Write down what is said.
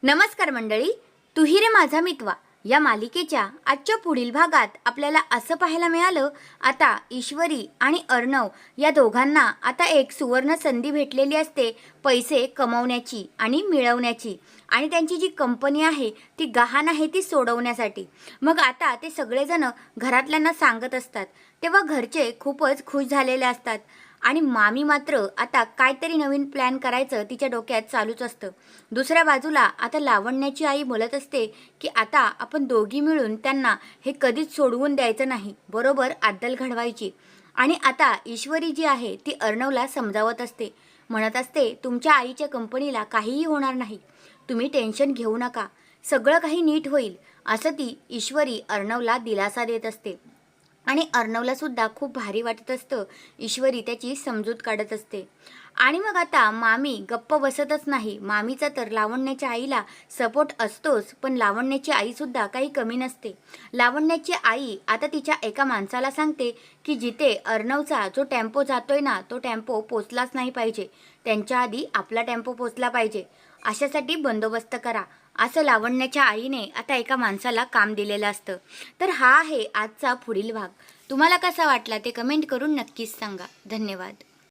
नमस्कार मंडळी, तुही रे माझा मितवा या मालिकेच्या आजच्या पुढील भागात आपल्याला असं पाहायला मिळालं, आता ईश्वरी आणि अर्णव या दोघांना आता एक सुवर्ण संधी भेटलेली असते पैसे कमवण्याची आणि मिळवण्याची, आणि त्यांची जी कंपनी आहे ती गहाण आहे ती सोडवण्यासाठी. मग आता ते सगळेजण घरातल्यांना सांगत असतात, तेव्हा घरचे खूपच खुश झालेले असतात. आणि मामी मात्र आता काहीतरी नवीन प्लॅन करायचं तिच्या डोक्यात चालूच असतं. दुसऱ्या बाजूला आता लावण्याची आई बोलत असते की आता आपण दोघी मिळून त्यांना हे कधीच सोडवून द्यायचं नाही, बरोबर अद्दल घडवायची. आणि आता ईश्वरी जी आहे ती अर्णवला समजावत असते, म्हणत असते तुमच्या आईच्या कंपनीला काहीही होणार नाही, तुम्ही टेन्शन घेऊ नका, सगळं काही नीट होईल, असं ती ईश्वरी अर्णवला दिलासा देत असते. आणि अर्णवला सुद्धा खूप भारी वाटत असतं. ईश्वरी त्याची समजूत काढत असते. आणि मग आता मामी गप्प बसतच नाही. मामीचा तर लावण्याच्या आईला सपोर्ट असतोच, पण लावण्याची आईसुद्धा काही कमी नसते. लावण्याची आई आता तिच्या एका माणसाला सांगते की जिथे अर्णवचा जो टेम्पो जातोय ना, तो टेम्पो पोचलाच नाही पाहिजे, त्यांच्या आधी आपला टेम्पो पोचला पाहिजे, अशासाठी बंदोबस्त करा, असं लावण्याच्या आईने आता एका माणसाला काम दिलेलं असतं. तर हा आहे आजचा पुढील भाग. तुम्हाला कसा वाटला ते कमेंट करून नक्कीच सांगा. धन्यवाद.